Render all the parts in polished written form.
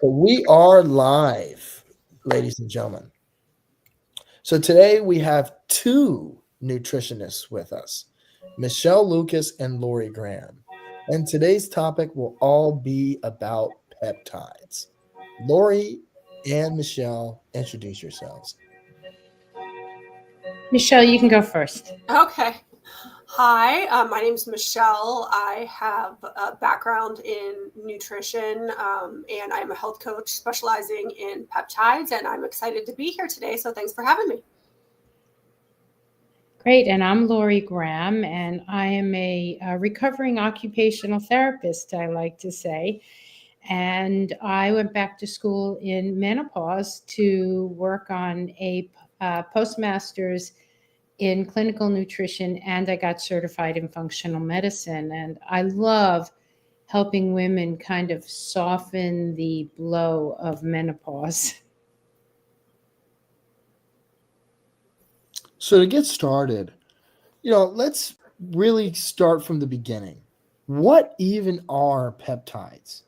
We are live, ladies and gentlemen. So today we have two nutritionists with us, Michelle Lucas and Lori Graham. And today's topic will all be about peptides. Lori and Michelle, introduce yourselves. Michelle, you can go first. Okay. Hi, my name is Michelle. I have a background in nutrition and I'm a health coach specializing in peptides, and I'm excited to be here today. So thanks for having me. Great. And I'm Lori Graham, and I am a recovering occupational therapist, I like to say. And I went back to school in menopause to work on a postmaster's in clinical nutrition, and I got certified in functional medicine. And I love helping women kind of soften the blow of menopause. So to get started, let's really start from the beginning. What even are peptides?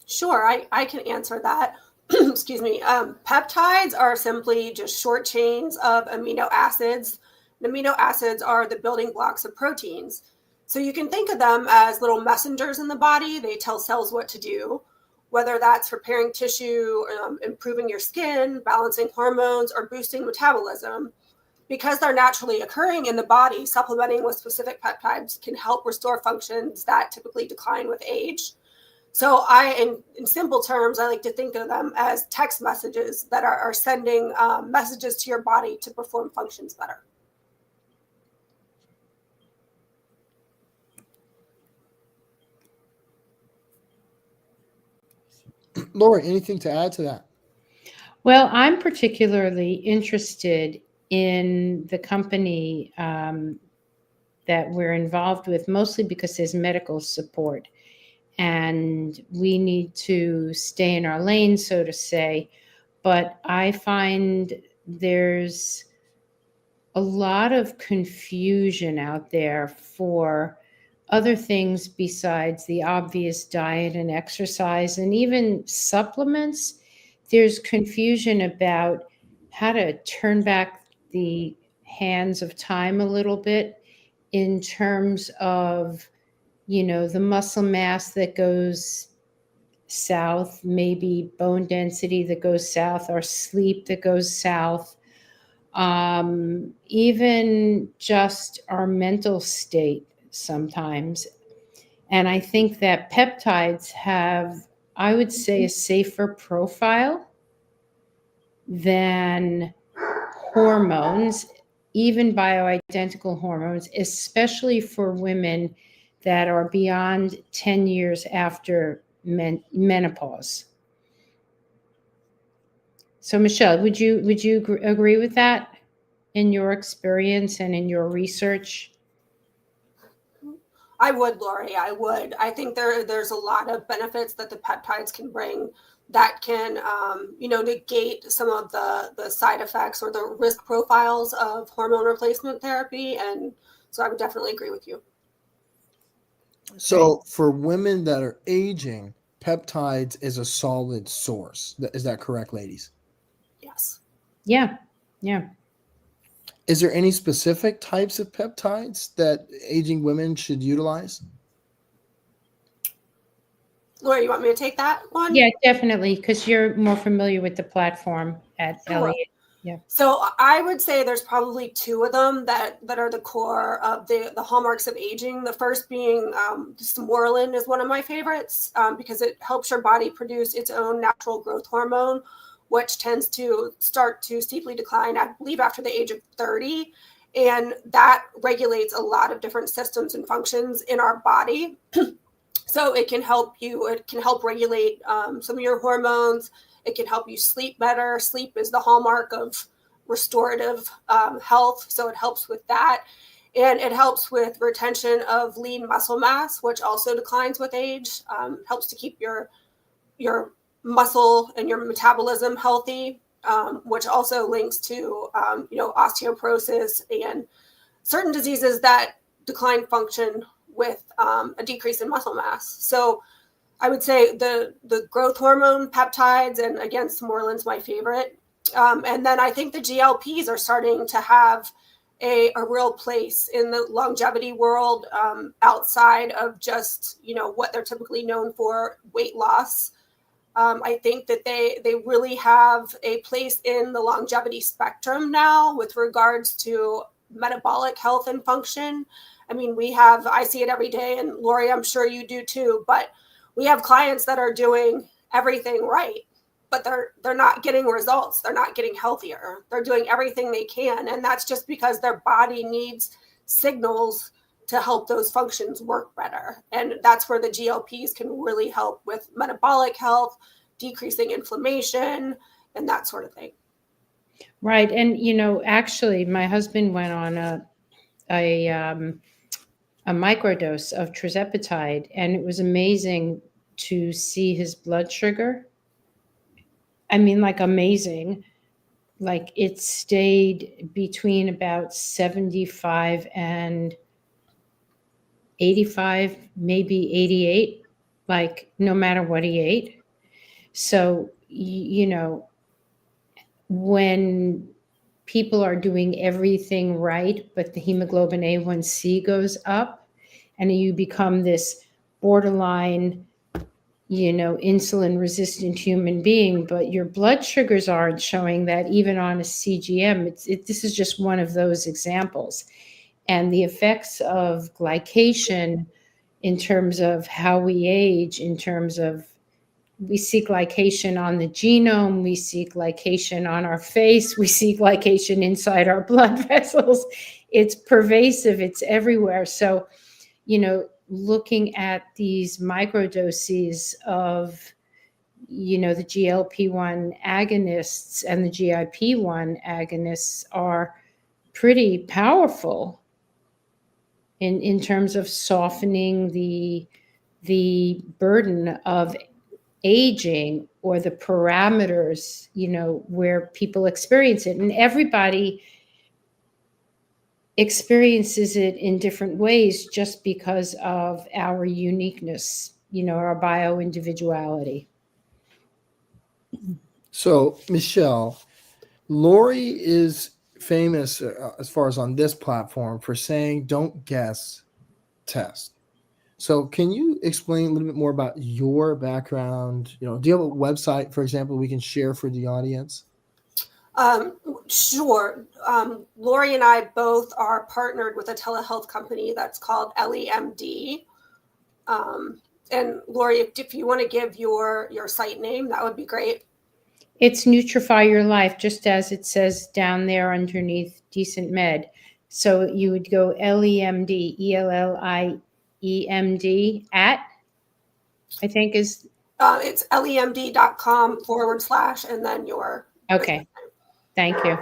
Sure, I can answer that. Excuse me. Peptides are simply just short chains of amino acids. And amino acids are the building blocks of proteins. So you can think of them as little messengers in the body. They tell cells what to do, whether that's repairing tissue, improving your skin, balancing hormones, or boosting metabolism. Because they're naturally occurring in the body, supplementing with specific peptides can help restore functions that typically decline with age. So in simple terms, I like to think of them as text messages that are sending messages to your body to perform functions better. Lori, anything to add to that? Well, I'm particularly interested in the company that we're involved with, mostly because there's medical support. And we need to stay in our lane, so to say. But I find there's a lot of confusion out there for other things besides the obvious diet and exercise and even supplements. There's confusion about how to turn back the hands of time a little bit in terms of the muscle mass that goes south, maybe bone density that goes south, or sleep that goes south, even just our mental state sometimes. And I think that peptides have, I would say, a safer profile than hormones, even bioidentical hormones, especially for women that are beyond 10 years after menopause. So, Michelle, would you agree with that in your experience and in your research? I would, Lori. I would. I think there's a lot of benefits that the peptides can bring that can, negate some of the side effects or the risk profiles of hormone replacement therapy. And so I would definitely agree with you. So for women that are aging, peptides is a solid source. Is that correct, ladies? Yes. Yeah. Is there any specific types of peptides that aging women should utilize? Lori, you want me to take that one? Yeah, definitely, because you're more familiar with the platform at Elliott. Yeah. So I would say there's probably two of them that are the core of the hallmarks of aging. The first being Morlin is one of my favorites because it helps your body produce its own natural growth hormone, which tends to start to steeply decline, I believe, after the age of 30. And that regulates a lot of different systems and functions in our body. So it can help regulate some of your hormones. It can help you sleep better. Sleep is the hallmark of restorative health. So it helps with that. And it helps with retention of lean muscle mass, which also declines with age. Helps to keep your muscle and your metabolism healthy, which also links to osteoporosis and certain diseases that decline function with a decrease in muscle mass. So I would say the growth hormone peptides, and again, Morlin's my favorite. And then I think the GLPs are starting to have a real place in the longevity world, outside of just, what they're typically known for, weight loss. I think that they really have a place in the longevity spectrum now with regards to metabolic health and function. I mean, I see it every day, and Lori, I'm sure you do too, but we have clients that are doing everything right, but they're not getting results. They're not getting healthier. They're doing everything they can. And that's just because their body needs signals to help those functions work better. And that's where the GLPs can really help with metabolic health, decreasing inflammation, and that sort of thing. Right. And, actually, my husband went on a microdose of tirzepatide, and it was amazing to see his blood sugar. I mean, like, amazing. Like, it stayed between about 75 and 85, maybe 88, like, no matter what he ate. So, when people are doing everything right, but the hemoglobin A1C goes up, and you become this borderline, insulin resistant human being, but your blood sugars aren't showing that even on a CGM. This is just one of those examples. And the effects of glycation in terms of how we age, in terms of we see glycation on the genome, we see glycation on our face, we see glycation inside our blood vessels. It's pervasive, it's everywhere. So, looking at these microdoses of, the GLP-1 agonists and the GIP-1 agonists are pretty powerful in terms of softening the burden of aging, or the parameters, where people experience it. And everybody experiences it in different ways just because of our uniqueness, our bio-individuality. So, Michelle, Lori is famous, as far as on this platform, for saying, don't guess, test. So can you explain a little bit more about your background? Do you have a website, for example, we can share for the audience? Sure. Lori and I both are partnered with a telehealth company that's called LEMD. And Lori, if you want to give your site name, that would be great. It's Nutrify Your Life, just as it says down there underneath DecentMed. So you would go LEMD, ELLIEMD at, I think is. It's lemd.com / and then your. Okay. Thank you.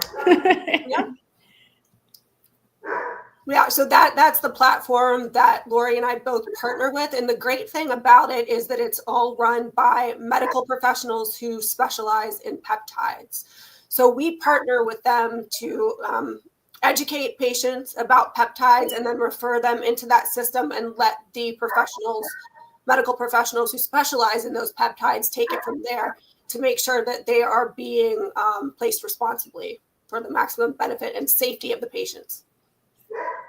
Yeah, so that's the platform that Lori and I both partner with. And the great thing about it is that it's all run by medical professionals who specialize in peptides. So we partner with them to educate patients about peptides and then refer them into that system and let the medical professionals who specialize in those peptides take it from there to make sure that they are being placed responsibly for the maximum benefit and safety of the patients.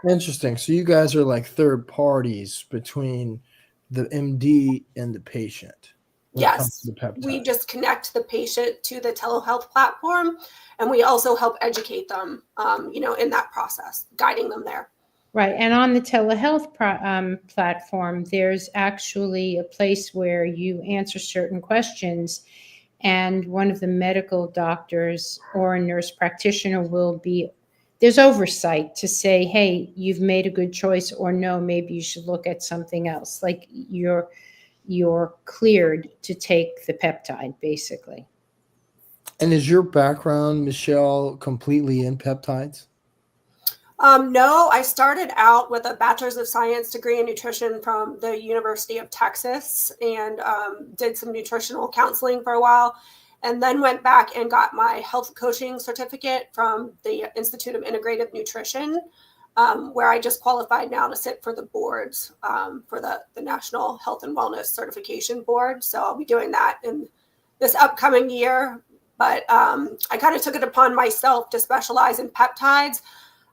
Interesting. So you guys are like third parties between the MD and the patient. Yes, we just connect the patient to the telehealth platform, and we also help educate them, in that process, guiding them there. Right. And on the telehealth platform, there's actually a place where you answer certain questions, and one of the medical doctors or a nurse practitioner there's oversight to say, hey, you've made a good choice, or no, maybe you should look at something else. Like you're cleared to take the peptide, basically. And is your background, Michelle, completely in peptides? No, I started out with a bachelor's of science degree in nutrition from the University of Texas, and did some nutritional counseling for a while, and then went back and got my health coaching certificate from the Institute of Integrative Nutrition. where I just qualified now to sit for the boards for the National Health and Wellness Certification Board. So I'll be doing that in this upcoming year. But I kind of took it upon myself to specialize in peptides.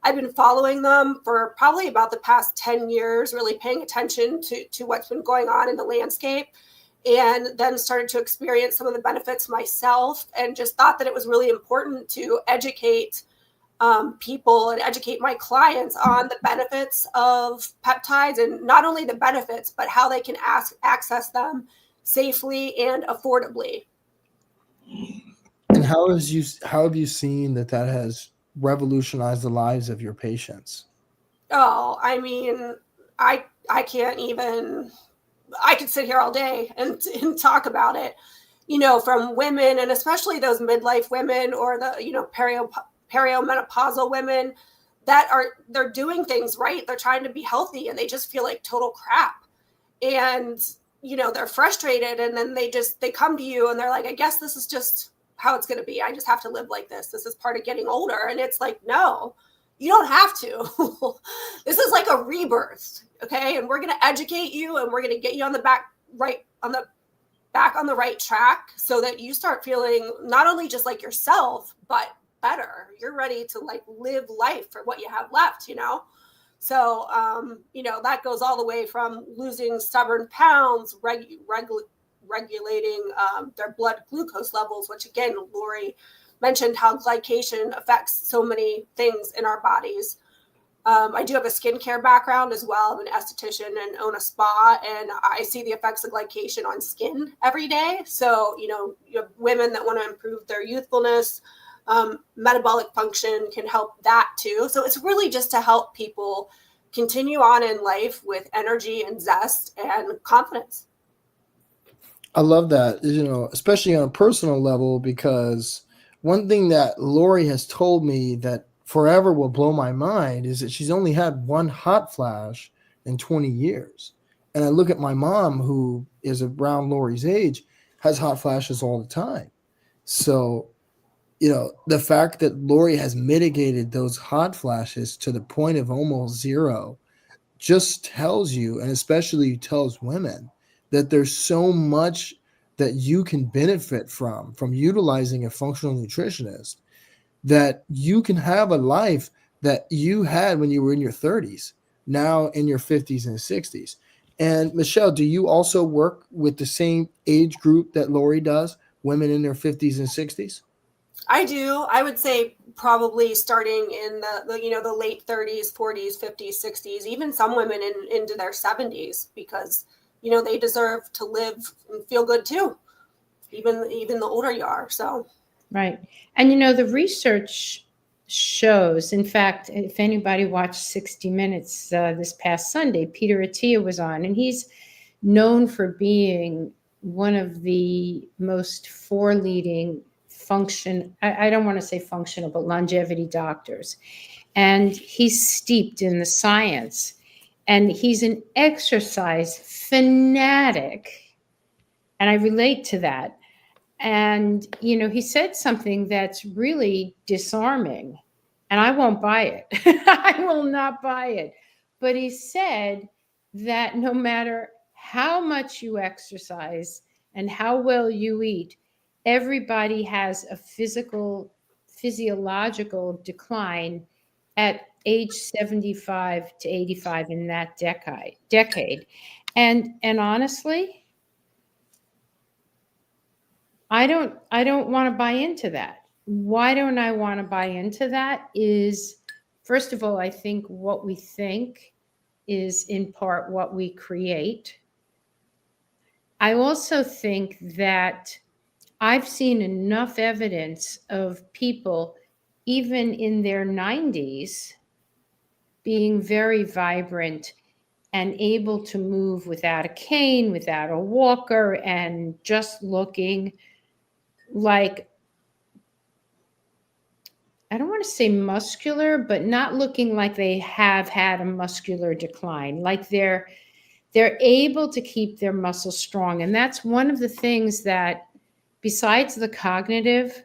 I've been following them for probably about the past 10 years, really paying attention to what's been going on in the landscape, and then started to experience some of the benefits myself, and just thought that it was really important to educate people and educate my clients on the benefits of peptides, and not only the benefits, but how they can access them safely and affordably. And how have you seen that has revolutionized the lives of your patients? Oh, I mean, I can't even, I could sit here all day and talk about it, from women, and especially those midlife women, or the, perimenopausal women they're doing things right. They're trying to be healthy, and they just feel like total crap. And, they're frustrated, and then they come to you and they're like, I guess this is just how it's going to be. I just have to live like this. This is part of getting older. And it's like, no, you don't have to. This is like a rebirth. Okay. And we're going to educate you, and we're going to get you on the right track, so that you start feeling not only just like yourself, but better. You're ready to like live life for what you have left, So, that goes all the way from losing stubborn pounds, regulating their blood glucose levels, which again, Lori mentioned how glycation affects so many things in our bodies. I do have a skincare background as well. I'm an esthetician and own a spa, and I see the effects of glycation on skin every day. So, you have women that want to improve their youthfulness, metabolic function can help that too. So it's really just to help people continue on in life with energy and zest and confidence. I love that, especially on a personal level, because one thing that Lori has told me that forever will blow my mind is that she's only had one hot flash in 20 years. And I look at my mom, who is around Lori's age, has hot flashes all the time. So, the fact that Lori has mitigated those hot flashes to the point of almost zero just tells you, and especially tells women, that there's so much that you can benefit from utilizing a functional nutritionist, that you can have a life that you had when you were in your 30s, now in your 50s and 60s. And Michelle, do you also work with the same age group that Lori does, women in their 50s and 60s? I do. I would say probably starting in the late 30s, 40s, 50s, 60s, even some women into their 70s, because they deserve to live and feel good too, even the older you are. So right. And the research shows, in fact, if anybody watched 60 Minutes this past Sunday, Peter Attia was on, and he's known for being one of the most leading I don't want to say functional, but longevity doctors. And he's steeped in the science, and he's an exercise fanatic. And I relate to that. And, he said something that's really disarming, and I won't buy it. I will not buy it. But he said that no matter how much you exercise and how well you eat, everybody has a physiological decline at age 75 to 85 in that decade. And honestly, I don't want to buy into that. Why don't I want to buy into that is, first of all, I think what we think is in part what we create. I also think that I've seen enough evidence of people, even in their 90s, being very vibrant and able to move without a cane, without a walker, and just looking like, I don't want to say muscular, but not looking like they have had a muscular decline, like they're able to keep their muscles strong. And that's one of the things that, besides the cognitive,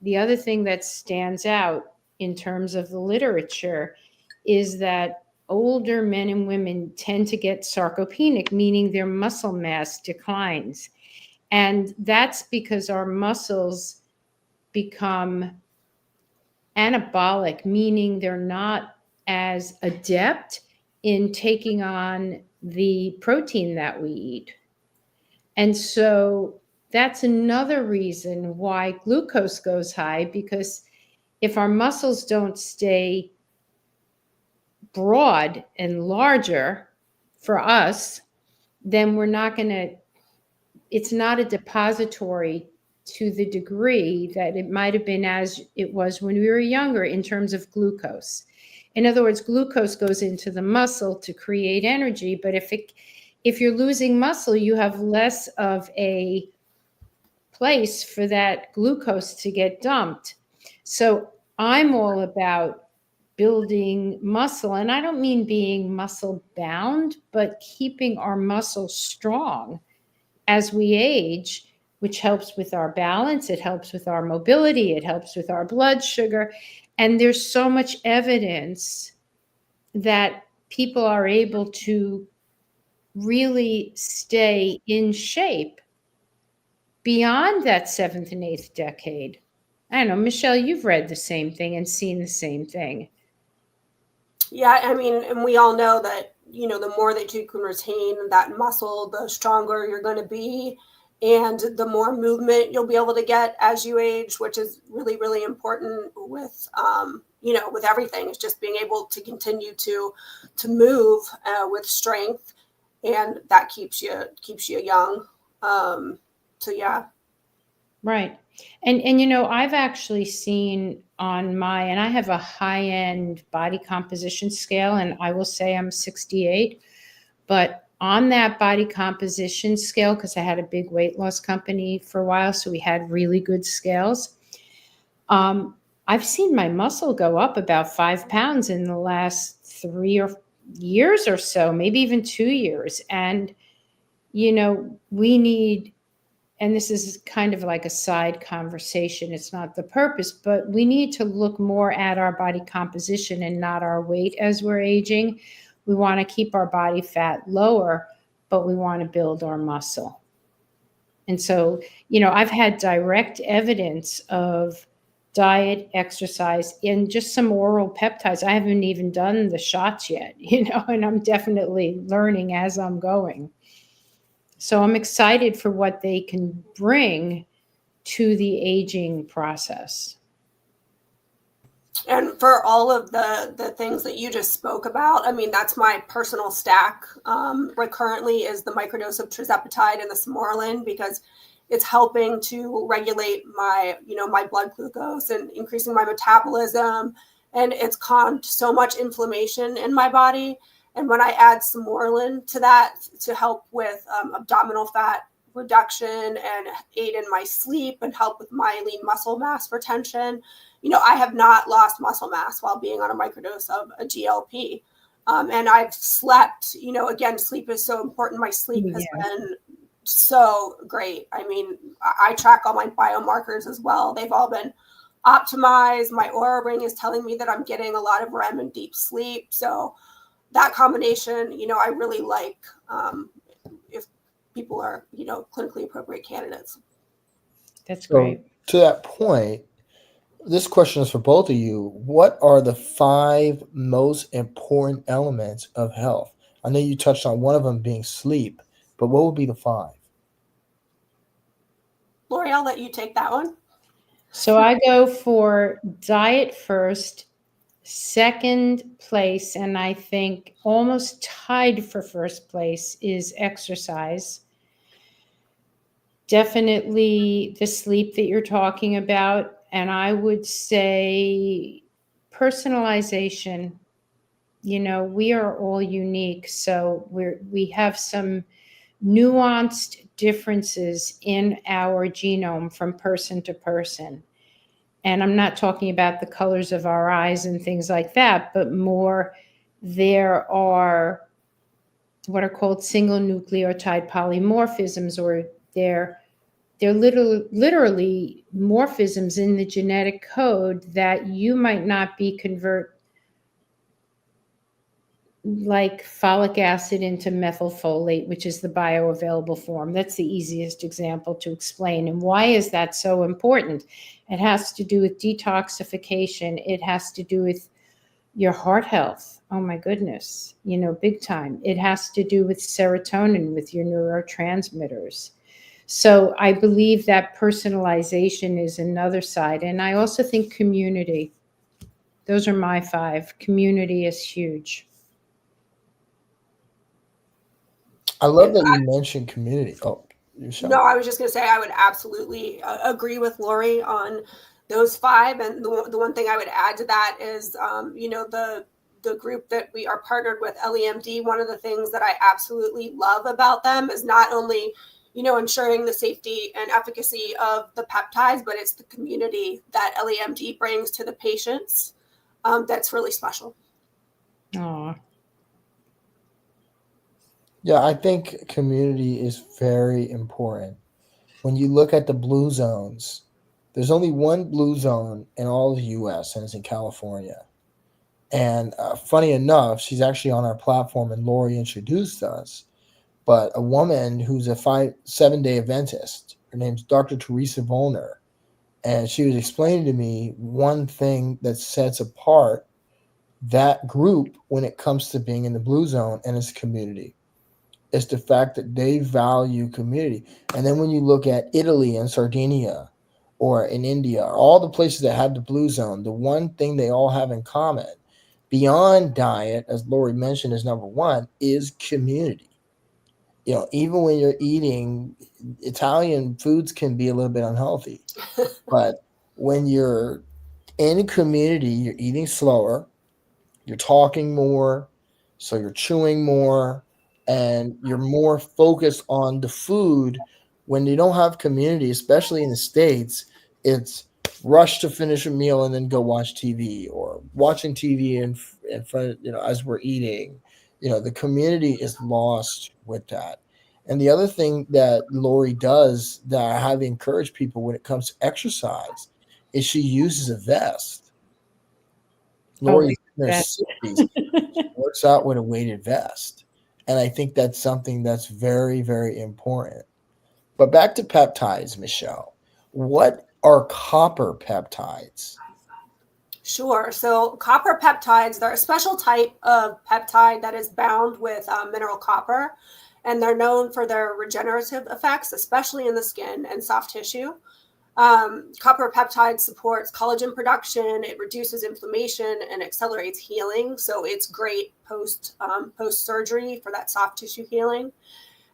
the other thing that stands out in terms of the literature is that older men and women tend to get sarcopenic, meaning their muscle mass declines. And that's because our muscles become anabolic, meaning they're not as adept in taking on the protein that we eat. And so that's another reason why glucose goes high, because if our muscles don't stay broad and larger for us, then we're not going to, it's not a depository to the degree that it might have been as it was when we were younger in terms of glucose. In other words, glucose goes into the muscle to create energy, but if you're losing muscle, you have less of a place for that glucose to get dumped. So I'm all about building muscle, and I don't mean being muscle bound, but keeping our muscles strong as we age, which helps with our balance, it helps with our mobility, it helps with our blood sugar. And there's so much evidence that people are able to really stay in shape beyond that 7th and 8th decade. I don't know, Michelle, you've read the same thing and seen the same thing. Yeah, I mean, and we all know that, you know, the more that you can retain that muscle, the stronger you're going to be, and the more movement you'll be able to get as you age, which is really, really important with, you know, with everything. It's just being able to continue to move with strength, and that keeps you young. So yeah. Right. And you know, I've actually seen on my, and I have a high-end body composition scale, and I will say I'm 68, but on that body composition scale, because I had a big weight loss company for a while, so we had really good scales. I've seen my muscle go up about 5 pounds in the last 3 years or so, maybe even 2 years. And, you know, we need, and this is kind of like a side conversation, it's not the purpose, but we need to look more at our body composition and not our weight as we're aging. We want to keep our body fat lower, but we want to build our muscle. And so, you know, I've had direct evidence of diet, exercise, and just some oral peptides. I haven't even done the shots yet, you know, and I'm definitely learning as I'm going. So I'm excited for what they can bring to the aging process. And for all of the things that you just spoke about, I mean, that's my personal stack. Right currently is the microdose of trizepatide and the Smorlin, because it's helping to regulate my, you know, my blood glucose and increasing my metabolism. And it's calmed so much inflammation in my body. And when I add Smorlin to that to help with abdominal fat reduction and aid in my sleep and help with my lean muscle mass retention, you know, I have not lost muscle mass while being on a microdose of a GLP. And I've slept, you know, again, sleep is so important. My sleep has been so great. I mean, I track all my biomarkers as well. They've all been optimized. My Aura Ring is telling me that I'm getting a lot of REM and deep sleep. So that combination, you know, I really like if people are, you know, clinically appropriate candidates. That's great. So, to that point, this question is for both of you. What are the 5 most important elements of health? I know you touched on one of them being sleep, but what would be the 5? Lori, I'll let you take that one. So I go for diet first, second place, and I think almost tied for first place is exercise. Definitely the sleep that you're talking about. And I would say personalization. You know, we are all unique. So we have some nuanced differences in our genome from person to person. And I'm not talking about the colors of our eyes and things like that, but more there are what are called single nucleotide polymorphisms, or they're literally morphisms in the genetic code that you might not be like folic acid into methylfolate, which is the bioavailable form. That's the easiest example to explain. And why is that so important? It has to do with detoxification. It has to do with your heart health. Oh my goodness, big time. It has to do with serotonin, with your neurotransmitters. So I believe that personalization is another side. And I also think community. Those are my 5. Community is huge. I love that you mentioned community. Oh, No, Michelle. I was just going to say I would absolutely agree with Lori on those 5. And the one thing I would add to that is, the group that we are partnered with, LEMD, one of the things that I absolutely love about them is not only, ensuring the safety and efficacy of the peptides, but it's the community that LEMD brings to the patients. That's really special. Aw. Yeah, I think community is very important. When you look at the blue zones, there's only one blue zone in all of the US, and it's in California. And funny enough, she's actually on our platform, and Lori introduced us. But a woman who's a 7-day Adventist, her name's Dr. Teresa Volner, and she was explaining to me one thing that sets apart that group when it comes to being in the blue zone and its community. It's the fact that they value community. And then when you look at Italy and Sardinia or in India, or all the places that have the blue zone, the one thing they all have in common, beyond diet, as Lori mentioned, is number one, is community. Even when you're eating, Italian foods can be a little bit unhealthy. But when you're in a community, you're eating slower, you're talking more, so you're chewing more, and you're more focused on the food. When you don't have community, especially in the States, it's rush to finish a meal and then go watch TV, or watching TV in front, as we're eating. The community is lost with that. And the other thing that Lori does that I have encouraged people when it comes to exercise is she uses a vest. Oh, Lori's in her that. 60s. She works out with a weighted vest. And I think that's something that's very, very important. But back to peptides, Michelle. What are copper peptides? Sure. So copper peptides, they're a special type of peptide that is bound with mineral copper, and they're known for their regenerative effects, especially in the skin and soft tissue. Copper peptide supports collagen production. It reduces inflammation and accelerates healing. So it's great post surgery for that soft tissue healing.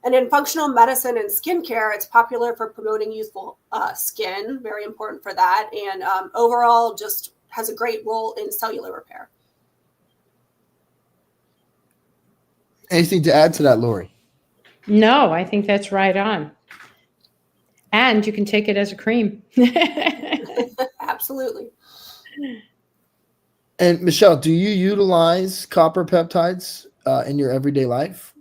And in functional medicine and skincare, it's popular for promoting youthful skin. Very important for that. And overall, just has a great role in cellular repair. Anything to add to that, Lori? No, I think that's right on. And you can take it as a cream. Absolutely. And Michelle, do you utilize copper peptides in your everyday life?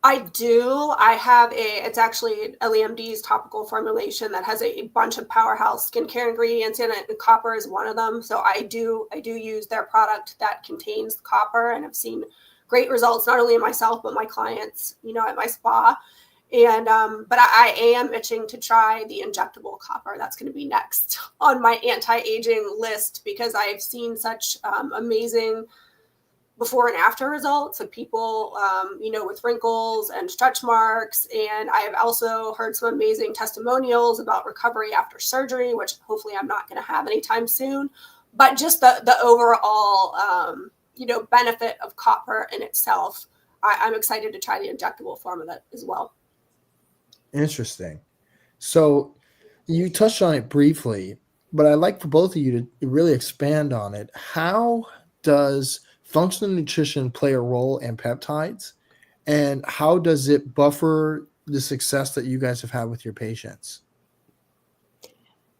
I do. I have it's actually LEMD's topical formulation that has a bunch of powerhouse skincare ingredients in it, and copper is one of them. So I do use their product that contains copper, and I've seen great results, not only in myself, but my clients, at my spa. And, but I am itching to try the injectable copper. That's going to be next on my anti-aging list, because I've seen such amazing before and after results of people, with wrinkles and stretch marks. And I have also heard some amazing testimonials about recovery after surgery, which hopefully I'm not going to have anytime soon. But just the overall, benefit of copper in itself, I'm excited to try the injectable form of it as well. Interesting. So you touched on it briefly, but I'd like for both of you to really expand on it. How does functional nutrition play a role in peptides, and how does it buffer the success that you guys have had with your patients?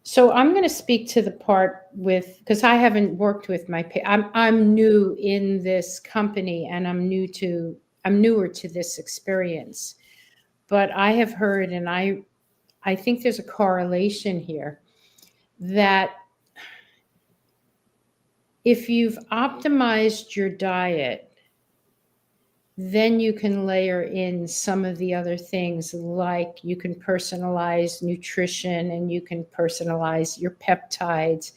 So I'm going to speak to the part because I haven't worked with I'm new in this company, and I'm newer to this experience. But I have heard, and I think there's a correlation here, that if you've optimized your diet then you can layer in some of the other things, like you can personalize nutrition and you can personalize your peptides,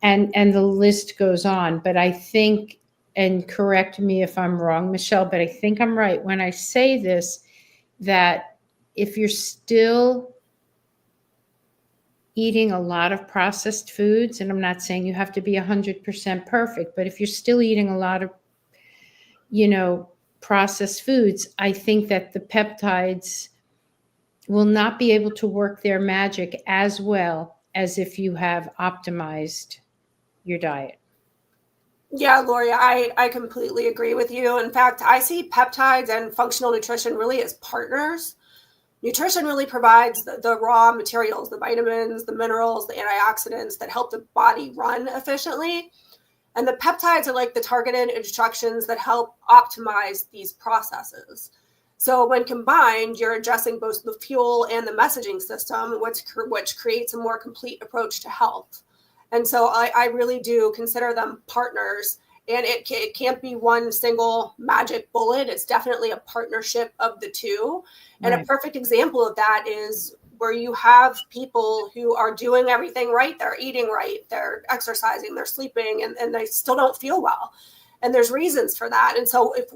and the list goes on. But I think, and correct me if I'm wrong, Michelle, but I think I'm right when I say this, that if you're still eating a lot of processed foods, and I'm not saying you have to be 100% perfect, but if you're still eating a lot of, processed foods, I think that the peptides will not be able to work their magic as well as if you have optimized your diet. Yeah, Lori, I completely agree with you. In fact, I see peptides and functional nutrition really as partners. Nutrition really provides the raw materials, the vitamins, the minerals, the antioxidants that help the body run efficiently. And the peptides are like the targeted instructions that help optimize these processes. So when combined, you're addressing both the fuel and the messaging system, which creates a more complete approach to health. And so I really do consider them partners. And it can't be one single magic bullet. It's definitely a partnership of the two. And Right. a perfect example of that is where you have people who are doing everything right. They're eating right, they're exercising, they're sleeping, and they still don't feel well. And there's reasons for that. And so if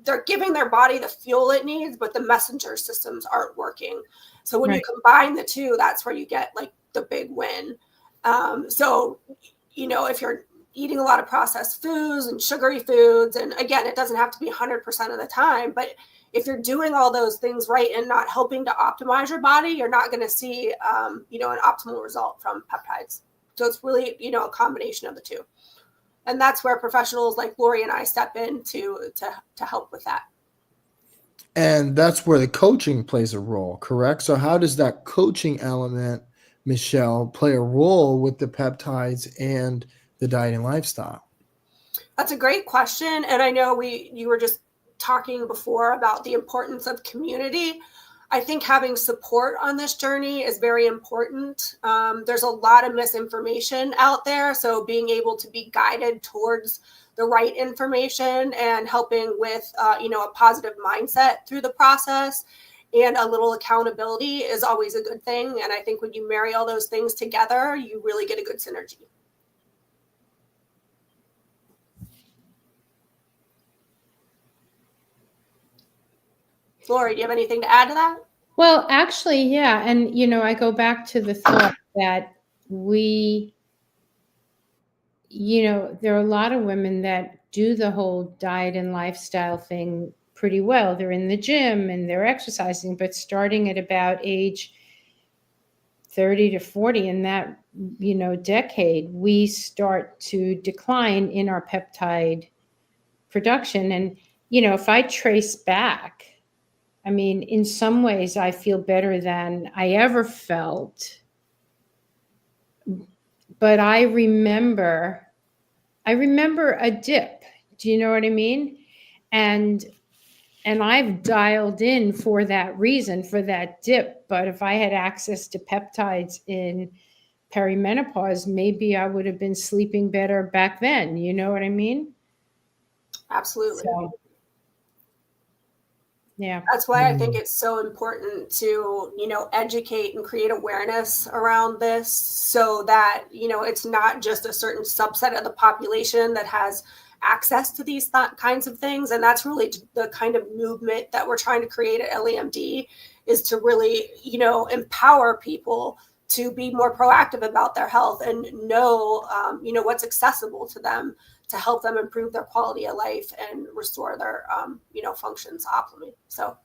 they're giving their body the fuel it needs, but the messenger systems aren't working. So when you combine the two, that's where you get like the big win. So, if you're eating a lot of processed foods and sugary foods, and again, it doesn't have to be 100% of the time, but if you're doing all those things right and not helping to optimize your body, you're not going to see, an optimal result from peptides. So it's really, a combination of the two. And that's where professionals like Lori and I step in to help with that. And that's where the coaching plays a role, correct? So how does that coaching element, Michelle, play a role with the peptides and the diet and lifestyle? That's a great question. And I know you were just talking before about the importance of community. I think having support on this journey is very important. There's a lot of misinformation out there. So being able to be guided towards the right information and helping with, a positive mindset through the process and a little accountability is always a good thing. And I think when you marry all those things together, you really get a good synergy. Lori, do you have anything to add to that? Well, actually, yeah. And, I go back to the thought that there are a lot of women that do the whole diet and lifestyle thing pretty well. They're in the gym and they're exercising, but starting at about age 30 to 40 in that, decade, we start to decline in our peptide production. And, if I trace back, I mean, in some ways, I feel better than I ever felt. But I remember a dip. Do you know what I mean? And I've dialed in for that reason, for that dip. But if I had access to peptides in perimenopause, maybe I would have been sleeping better back then. You know what I mean? Absolutely. So, yeah. That's why I think it's so important to, educate and create awareness around this so that, it's not just a certain subset of the population that has access to these kinds of things. And that's really the kind of movement that we're trying to create at LEMD, is to really, empower people to be more proactive about their health and know, what's accessible to them to help them improve their quality of life and restore their, functions optimally. So.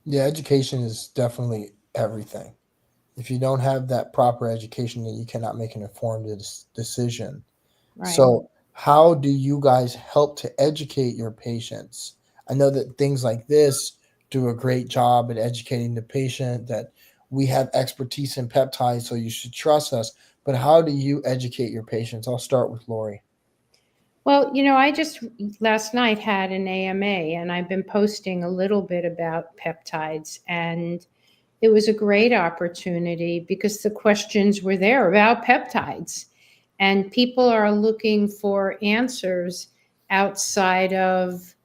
Yeah, education is definitely everything. If you don't have that proper education, then you cannot make an informed decision. Right. So how do you guys help to educate your patients? I know that things like this do a great job at educating the patient, that we have expertise in peptides, so you should trust us. But how do you educate your patients? I'll start with Lori. Well, I just last night had an AMA, and I've been posting a little bit about peptides, and it was a great opportunity because the questions were there about peptides, and people are looking for answers outside of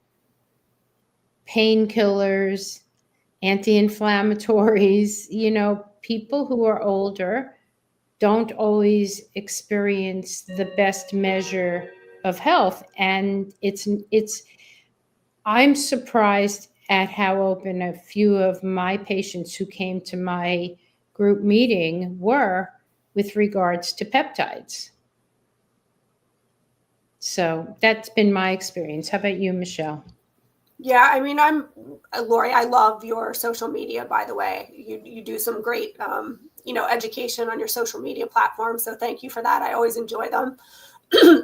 painkillers, anti-inflammatories. People who are older don't always experience the best measure of health, and I'm surprised at how open a few of my patients who came to my group meeting were with regards to peptides. So that's been my experience. How about you, Michelle? Yeah, I mean, Lori, I love your social media, by the way. You do some great, education on your social media platforms. So thank you for that. I always enjoy them.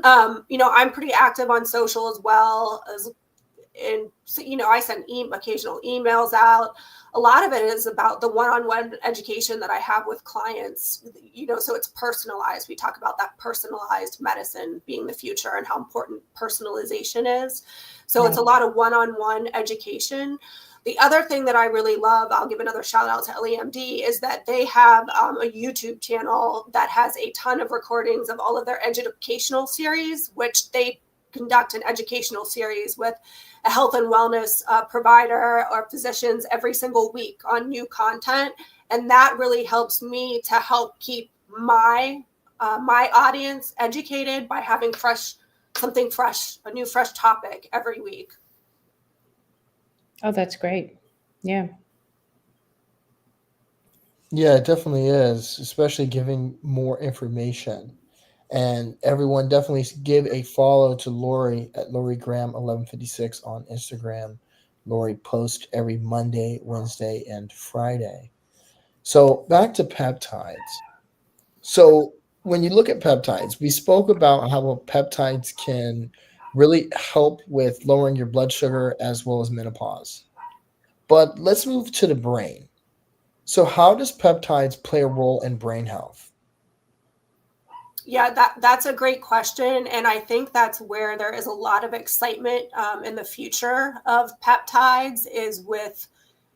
I'm pretty active on social as well as, and so, I send occasional emails out. A lot of it is about the one-on-one education that I have with clients, so it's personalized. We talk about that personalized medicine being the future and how important personalization is. So It's a lot of one-on-one education. The other thing that I really love, I'll give another shout out to LEMD, is that they have a YouTube channel that has a ton of recordings of all of their educational series, which they conduct an educational series with a health and wellness provider or physicians every single week on new content. And that really helps me to help keep my audience educated by having something fresh, a new fresh topic every week. Oh, that's great. Yeah. Yeah, it definitely is, especially giving more information. And everyone definitely give a follow to Lori at Lori Graham 1156 on Instagram. Lori posts every Monday, Wednesday, and Friday. So back to peptides. So when you look at peptides, we spoke about how peptides can really help with lowering your blood sugar as well as menopause. But let's move to the brain. So how does peptides play a role in brain health? Yeah, that's a great question. And I think that's where there is a lot of excitement in the future of peptides is with,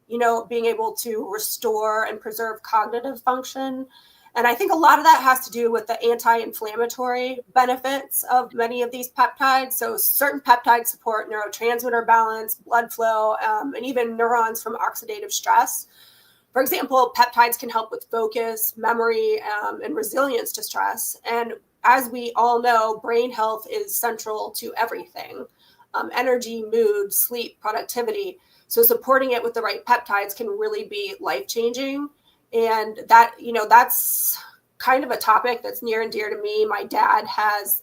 being able to restore and preserve cognitive function. And I think a lot of that has to do with the anti-inflammatory benefits of many of these peptides. So certain peptides support neurotransmitter balance, blood flow, and even neurons from oxidative stress. For example, peptides can help with focus, memory, and resilience to stress. And as we all know, brain health is central to everything, energy, mood, sleep, productivity. So supporting it with the right peptides can really be life-changing. And that's kind of a topic that's near and dear to me. My dad has,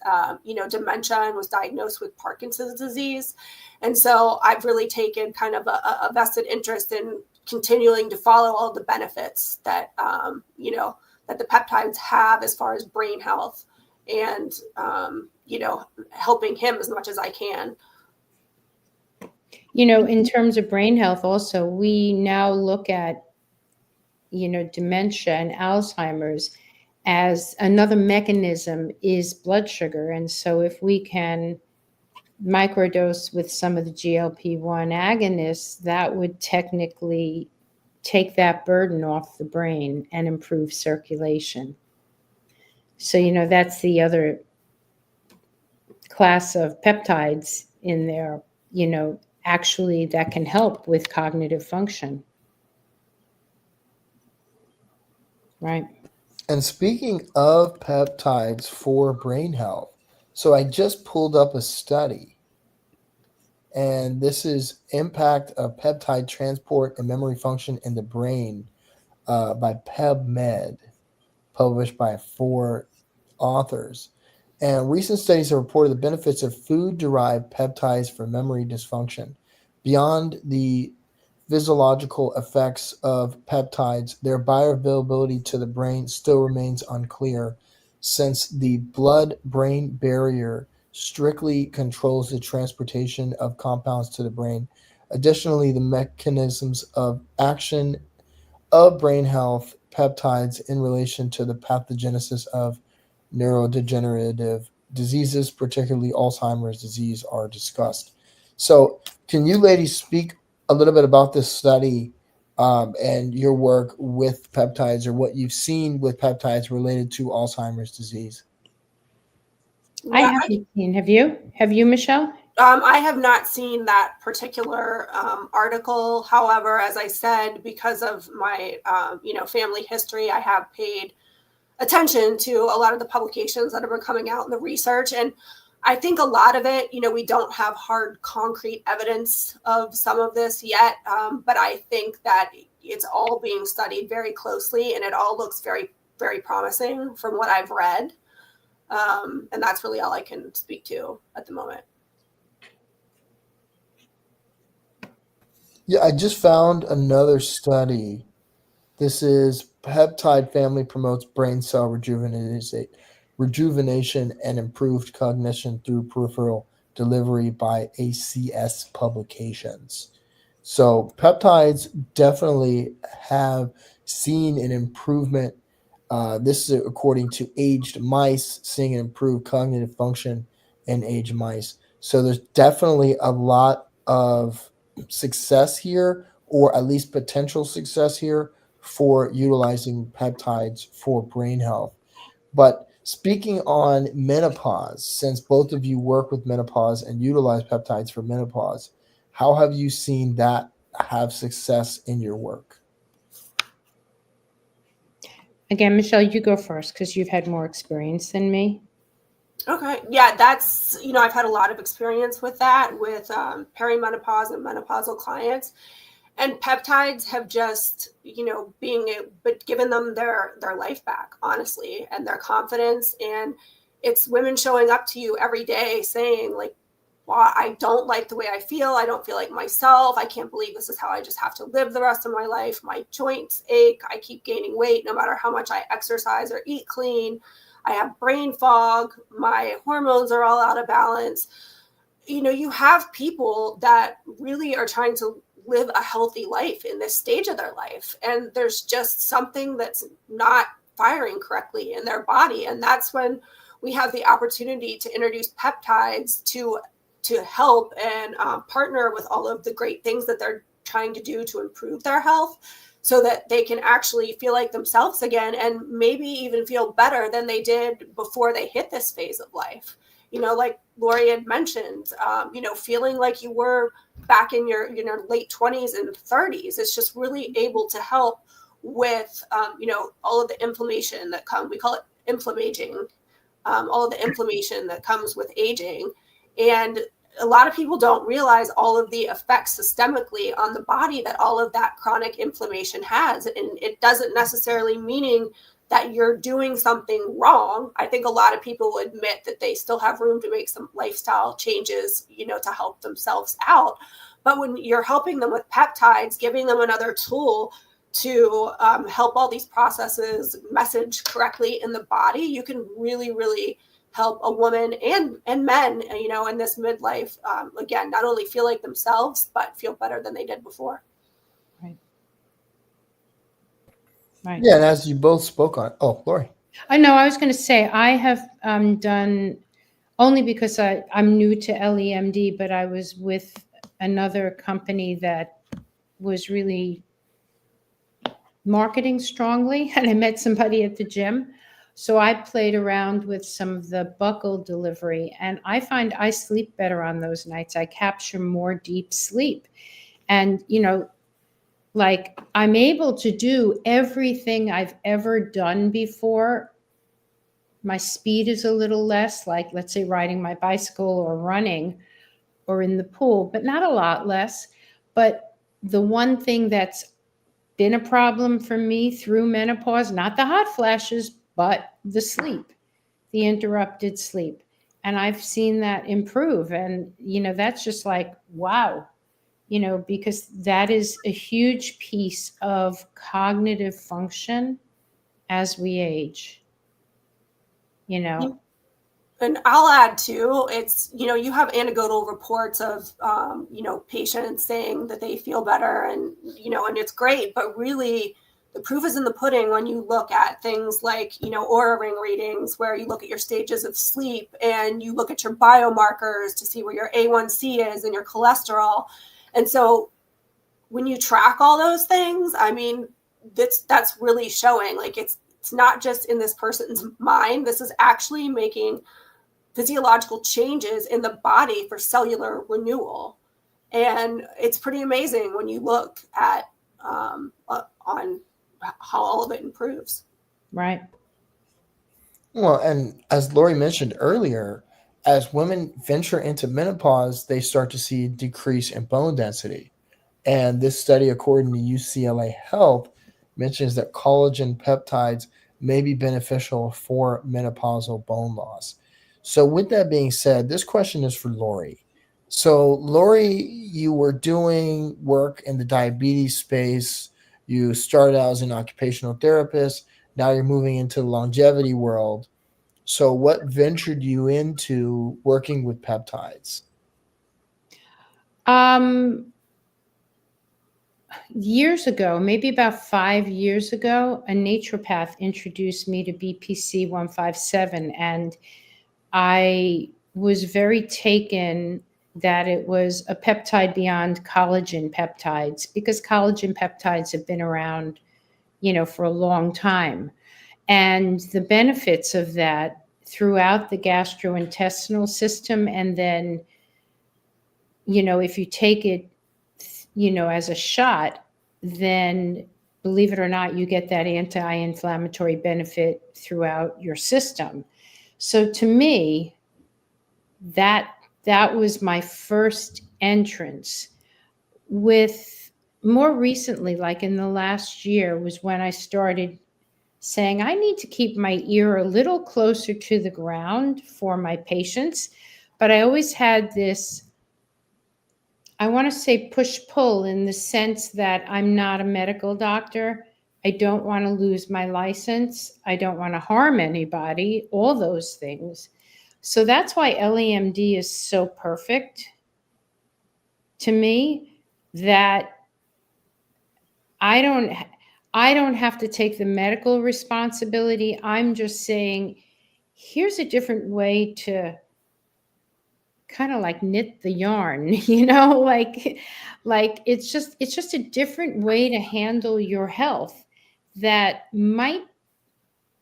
dementia and was diagnosed with Parkinson's disease. And so I've really taken kind of a vested interest in continuing to follow all the benefits that, that the peptides have as far as brain health and, helping him as much as I can. In terms of brain health also, we now look at, dementia and Alzheimer's as another mechanism is blood sugar. And so if we can microdose with some of the GLP-1 agonists, that would technically take that burden off the brain and improve circulation. So, that's the other class of peptides in there, actually that can help with cognitive function. Right. And speaking of peptides for brain health, so I just pulled up a study, and this is impact of peptide transport and memory function in the brain by PebMed, published by 4 authors. And recent studies have reported the benefits of food-derived peptides for memory dysfunction. Beyond the physiological effects of peptides, their bioavailability to the brain still remains unclear, since the blood-brain barrier strictly controls the transportation of compounds to the brain. Additionally, the mechanisms of action of brain health peptides in relation to the pathogenesis of neurodegenerative diseases, particularly Alzheimer's disease, are discussed. So, can you ladies speak a little bit about this study and your work with peptides, or what you've seen with peptides related to Alzheimer's disease? I haven't seen. Have you? Have you, Michelle? I have not seen that particular article. However, as I said, because of my family history, I have paid attention to a lot of the publications that have been coming out in the research. And I think a lot of it, we don't have hard concrete evidence of some of this yet. But I think that it's all being studied very closely, and it all looks very, very promising from what I've read. And that's really all I can speak to at the moment. Yeah, I just found another study. This is peptide family promotes brain cell rejuvenation and improved cognition through peripheral delivery by ACS Publications. So peptides definitely have seen an improvement. This is according to aged mice, seeing an improved cognitive function in aged mice. So there's definitely a lot of success here, or at least potential success here, for utilizing peptides for brain health. But speaking on menopause, since both of you work with menopause and utilize peptides for menopause, how have you seen that have success in your work? Again, Michelle, you go first because you've had more experience than me. Okay. Yeah, that's, I've had a lot of experience with that with perimenopause and menopausal clients. And peptides have just, but given them their life back, honestly, and their confidence. And it's women showing up to you every day saying, like, well, I don't like the way I feel. I don't feel like myself. I can't believe this is how I just have to live the rest of my life. My joints ache. I keep gaining weight no matter how much I exercise or eat clean. I have brain fog. My hormones are all out of balance. You have people that really are trying to live a healthy life in this stage of their life. And there's just something that's not firing correctly in their body. And that's when we have the opportunity to introduce peptides to help and partner with all of the great things that they're trying to do to improve their health, so that they can actually feel like themselves again, and maybe even feel better than they did before they hit this phase of life. Like Lori had mentioned, feeling like you were back in your late 20s and 30s. It's just really able to help with, all of the inflammation that we call it inflammaging, all of the inflammation that comes with aging. And a lot of people don't realize all of the effects systemically on the body that all of that chronic inflammation has. And it doesn't necessarily meaning that you're doing something wrong. I think a lot of people will admit that they still have room to make some lifestyle changes, to help themselves out. But when you're helping them with peptides, giving them another tool to help all these processes message correctly in the body, you can really, really help a woman and men, in this midlife, again, not only feel like themselves, but feel better than they did before. Right. Yeah, and as you both spoke on, Lori. I know. I was going to say I have done, only because I'm new to LEMD, but I was with another company that was really marketing strongly, and I met somebody at the gym. So I played around with some of the buccal delivery, and I find I sleep better on those nights. I capture more deep sleep. And, like, I'm able to do everything I've ever done before. My speed is a little less, like, let's say, riding my bicycle or running or in the pool, but not a lot less. But the one thing that's been a problem for me through menopause, not the hot flashes, but the sleep, the interrupted sleep. And I've seen that improve. And, that's just like, wow, because that is a huge piece of cognitive function as we age, And I'll add too, it's, you have anecdotal reports of, patients saying that they feel better and it's great, but really the proof is in the pudding when you look at things like, Oura Ring readings, where you look at your stages of sleep and you look at your biomarkers to see where your A1C is and your cholesterol. And so when you track all those things, I mean, that's really showing, like, it's not just in this person's mind. This is actually making physiological changes in the body for cellular renewal. And it's pretty amazing when you look at on how all of it improves. Right. Well, and as Lori mentioned earlier, as women venture into menopause, they start to see a decrease in bone density. And this study, according to UCLA Health, mentions that collagen peptides may be beneficial for menopausal bone loss. So, with that being said, this question is for Lori. So, Lori, you were doing work in the diabetes space. You started out as an occupational therapist. Now you're moving into the longevity world. So, what ventured you into working with peptides? Years ago, maybe about 5 years ago, a naturopath introduced me to BPC 157, and I was very taken that it was a peptide beyond collagen peptides, because collagen peptides have been around, for a long time. And the benefits of that throughout the gastrointestinal system, and then, if you take it, as a shot, then believe it or not, you get that anti-inflammatory benefit throughout your system. So to me, that was my first entrance. With more recently, like in the last year, was when I started saying I need to keep my ear a little closer to the ground for my patients. But I always had this, I want to say, push-pull, in the sense that I'm not a medical doctor. I don't want to lose my license. I don't want to harm anybody, all those things. So that's why LEMD is so perfect to me, that I don't have to take the medical responsibility. I'm just saying, here's a different way to kind of like knit the yarn, like it's just a different way to handle your health that might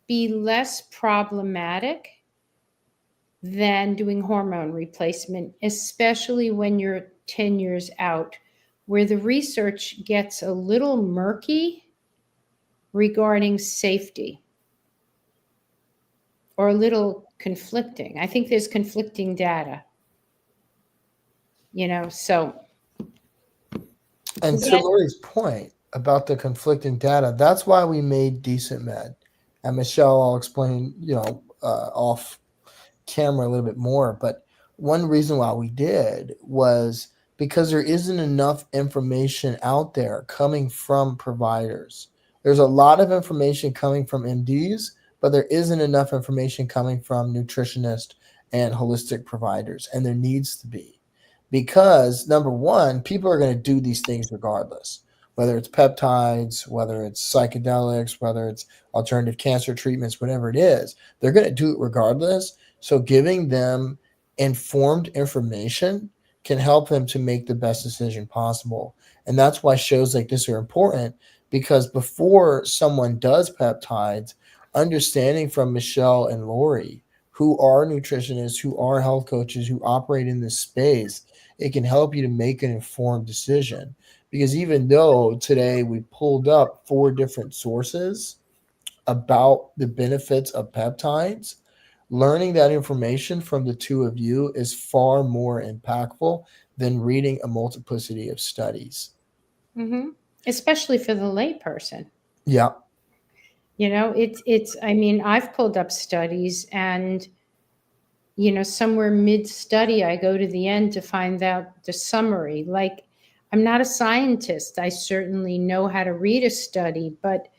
be less problematic than doing hormone replacement, especially when you're 10 years out, where the research gets a little murky regarding safety, or a little conflicting. I think there's conflicting data, so. And to Lori's point about the conflicting data, that's why we made DecentMed. And Michelle, I'll explain, off camera a little bit more. But one reason why we did was because there isn't enough information out there coming from providers. There's a lot of information coming from MDs, but there isn't enough information coming from nutritionists and holistic providers, and there needs to be. Because number one, people are going to do these things regardless, whether it's peptides, whether it's psychedelics, whether it's alternative cancer treatments, whatever it is, they're going to do it regardless. So giving them informed information can help them to make the best decision possible. And that's why shows like this are important, because before someone does peptides, understanding from Michelle and Lori, who are nutritionists, who are health coaches, who operate in this space, it can help you to make an informed decision. Because even though today we pulled up 4 different sources about the benefits of peptides, learning that information from the two of you is far more impactful than reading a multiplicity of studies. Mm-hmm. Especially for the layperson. Yeah. I mean, I've pulled up studies, and somewhere mid-study, I go to the end to find out the summary. Like, I'm not a scientist. I certainly know how to read a study, but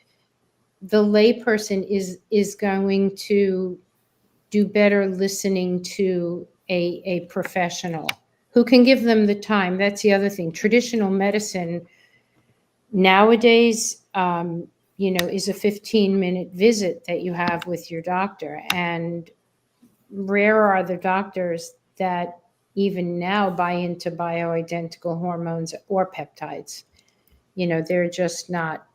the layperson is going to do better listening to a professional who can give them the time. That's the other thing. Traditional medicine nowadays, is a 15-minute visit that you have with your doctor. And rare are the doctors that even now buy into bioidentical hormones or peptides. They're just not,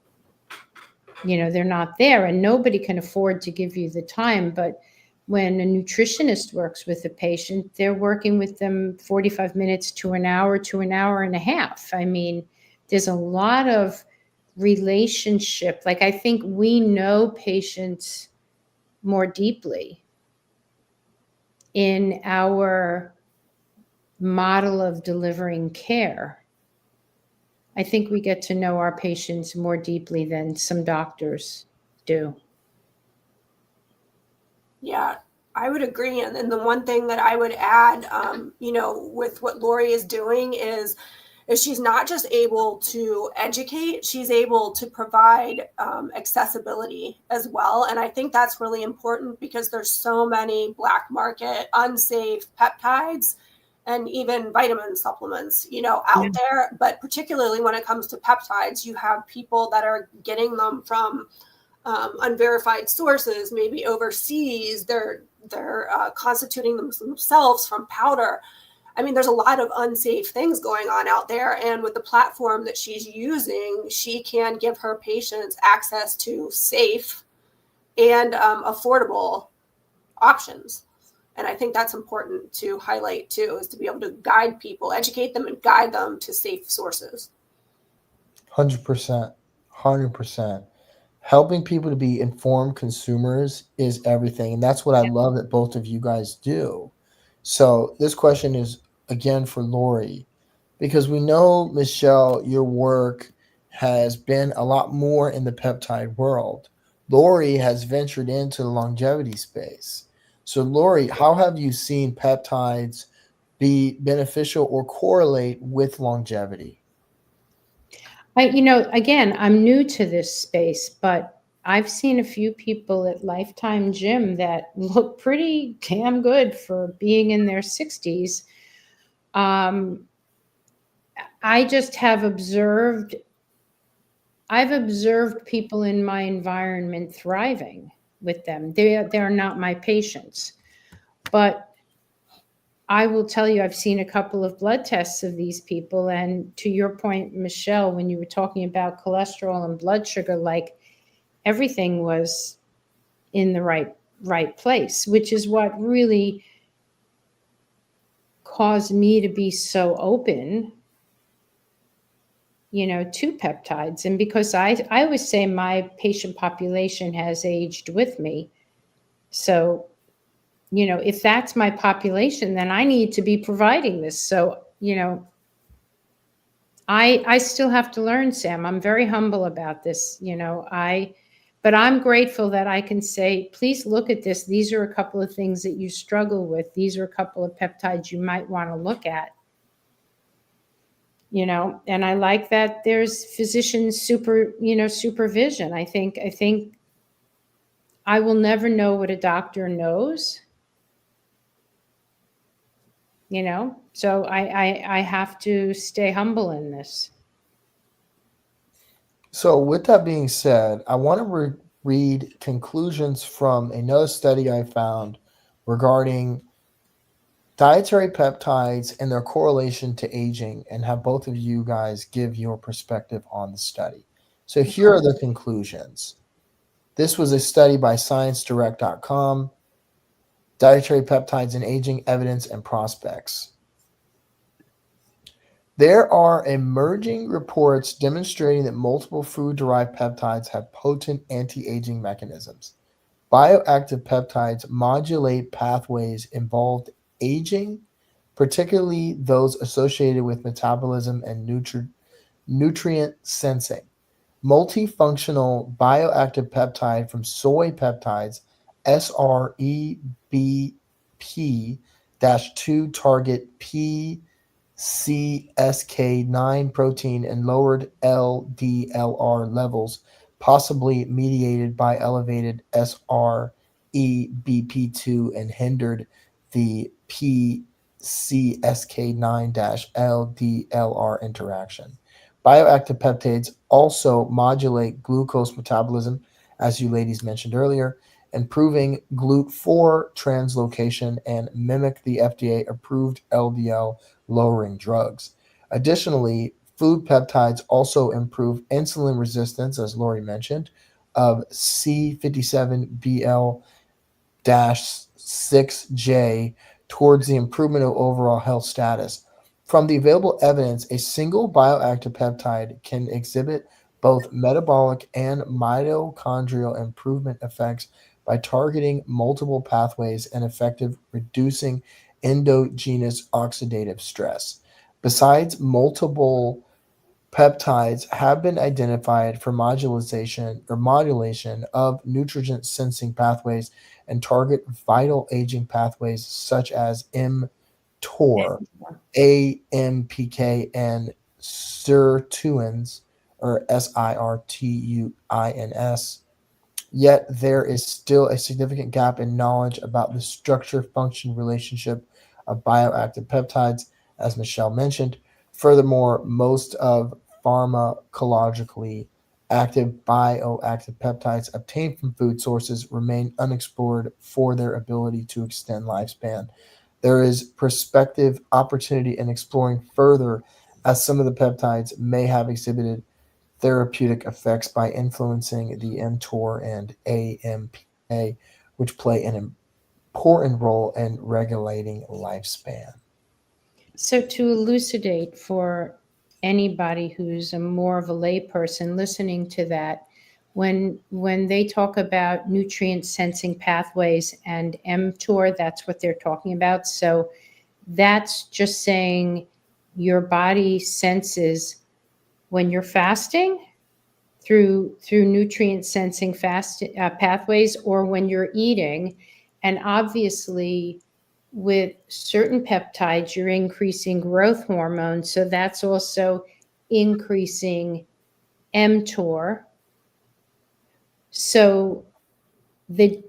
they're not there, and nobody can afford to give you the time. But when a nutritionist works with a patient, they're working with them 45 minutes to an hour and a half. I mean, there's a lot of relationship. Like, I think we know patients more deeply in our model of delivering care. I think we get to know our patients more deeply than some doctors do. Yeah, I would agree. And then the one thing that I would add, with what Lori is doing is she's not just able to educate, she's able to provide accessibility as well. And I think that's really important because there's so many black market, unsafe peptides and even vitamin supplements, out there. But particularly when it comes to peptides, you have people that are getting them from unverified sources, maybe overseas. They're constituting themselves from powder. I mean, there's a lot of unsafe things going on out there. And with the platform that she's using, she can give her patients access to safe and affordable options. And I think that's important to highlight too, is to be able to guide people, educate them and guide them to safe sources. 100%. 100%. Helping people to be informed consumers is everything. And that's what I love that both of you guys do. So this question is again for Lori, because we know, Michelle, your work has been a lot more in the peptide world. Lori has ventured into the longevity space. So Lori, how have you seen peptides be beneficial or correlate with longevity? Again, I'm new to this space, but I've seen a few people at Lifetime Gym that look pretty damn good for being in their 60s. I just have observed, I've observed people in my environment thriving with them. They're not my patients, but I will tell you, I've seen a couple of blood tests of these people. And to your point, Michelle, when you were talking about cholesterol and blood sugar, like everything was in the right place, which is what really caused me to be so open, to peptides. And because I always say my patient population has aged with me. So, if that's my population, then I need to be providing this. So, I still have to learn, Sam. I'm very humble about this, but I'm grateful that I can say, please look at this. These are a couple of things that you struggle with. These are a couple of peptides you might want to look at. And I like that there's physician supervision. I think I will never know what a doctor knows. So I have to stay humble in this. So, with that being said, I want to read conclusions from another study I found regarding dietary peptides and their correlation to aging, and have both of you guys give your perspective on the study. So, here are the conclusions. This was a study by ScienceDirect.com, Dietary Peptides and Aging Evidence and Prospects. There are emerging reports demonstrating that multiple food-derived peptides have potent anti-aging mechanisms. Bioactive peptides modulate pathways involved aging, particularly those associated with metabolism and nutrient sensing. Multifunctional bioactive peptide from soy peptides, SREBP-2, target PCSK9 protein and lowered LDLR levels, possibly mediated by elevated SREBP2, and hindered the PCSK9-LDLR interaction. Bioactive peptides also modulate glucose metabolism, as you ladies mentioned earlier, improving GLUT4 translocation, and mimic the FDA-approved LDL lowering drugs. Additionally, food peptides also improve insulin resistance, as Lori mentioned, of C57BL 6J towards the improvement of overall health status. From the available evidence, a single bioactive peptide can exhibit both metabolic and mitochondrial improvement effects by targeting multiple pathways and effective reducing endogenous oxidative stress. Besides, multiple peptides have been identified for modulation of nutrient sensing pathways and target vital aging pathways such as mTOR, AMPK, and sirtuins, or SIRTUINS. Yet there is still a significant gap in knowledge about the structure function relationship of bioactive peptides, as Michelle mentioned. Furthermore, most of pharmacologically active bioactive peptides obtained from food sources remain unexplored for their ability to extend lifespan. There is prospective opportunity in exploring further, as some of the peptides may have exhibited therapeutic effects by influencing the mTOR and AMPK, which play an important role in regulating lifespan. So to elucidate for anybody who's a more of a layperson listening to that, when they talk about nutrient sensing pathways and mTOR, that's what they're talking about. So that's just saying your body senses when you're fasting through nutrient sensing pathways, or when you're eating. And obviously with certain peptides you're increasing growth hormone, so that's also increasing mTOR. So the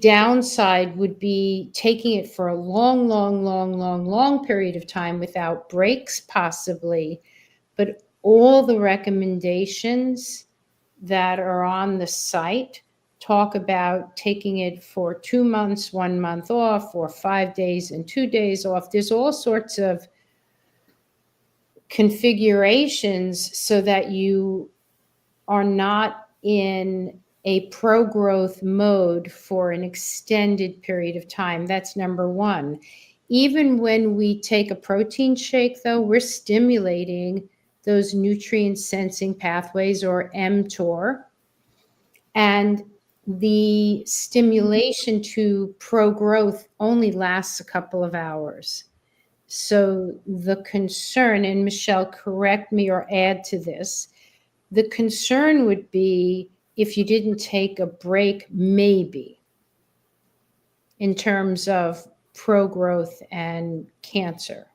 downside would be taking it for a long period of time without breaks possibly. But all the recommendations that are on the site talk about taking it for 2 months, 1 month off, or 5 days and 2 days off. There's all sorts of configurations so that you are not in a pro-growth mode for an extended period of time. That's number one. Even when we take a protein shake, though, we're stimulating those nutrient sensing pathways, or mTOR, and the stimulation to pro-growth only lasts a couple of hours. So the concern, and Michelle, correct me or add to this, the concern would be if you didn't take a break, maybe, in terms of pro-growth and cancer.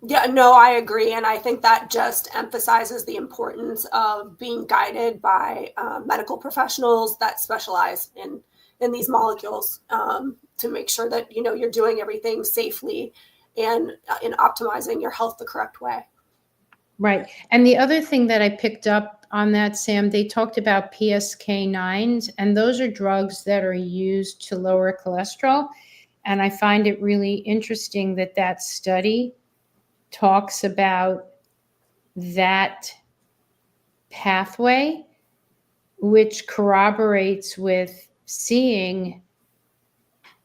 Yeah, no, I agree. And I think that just emphasizes the importance of being guided by medical professionals that specialize in these molecules, to make sure that, you know, you're doing everything safely and in optimizing your health the correct way. Right. And the other thing that I picked up on that, Sam, they talked about PCSK9s, and those are drugs that are used to lower cholesterol. And I find it really interesting that that study talks about that pathway, which corroborates with seeing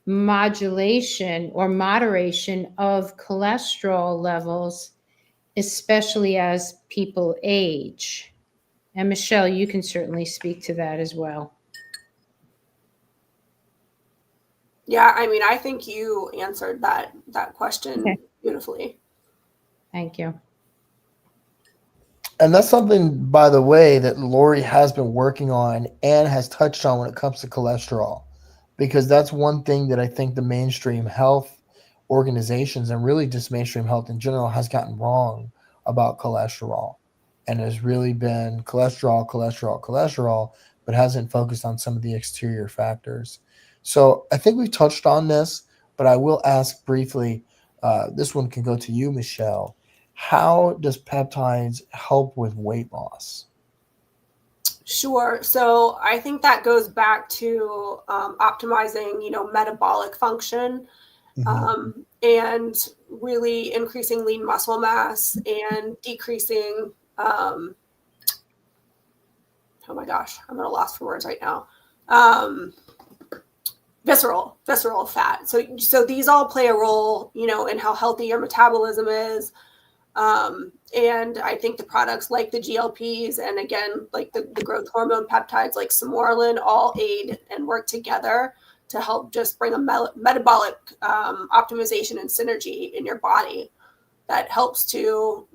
modulation or moderation of cholesterol levels, especially as people age. And Michelle, you can certainly speak to that as well. Yeah, I mean, I think you answered that question beautifully. Thank you. And that's something, by the way, that Lori has been working on and has touched on when it comes to cholesterol, because that's one thing that I think the mainstream health organizations, and really just mainstream health in general, has gotten wrong about cholesterol, and has really been cholesterol, but hasn't focused on some of the exterior factors. So I think we've touched on this, but I will ask briefly, this one can go to you, Michelle. How does peptides help with weight loss? Sure. So I think that goes back to optimizing, you know, metabolic function, and really increasing lean muscle mass and decreasing. Oh my gosh, I'm at a loss for words right now. visceral fat. So these all play a role, in how healthy your metabolism is. And I think the products like the GLPs and again, like the growth hormone peptides like Somorelin all aid and work together to help just bring a metabolic optimization and synergy in your body that helps to,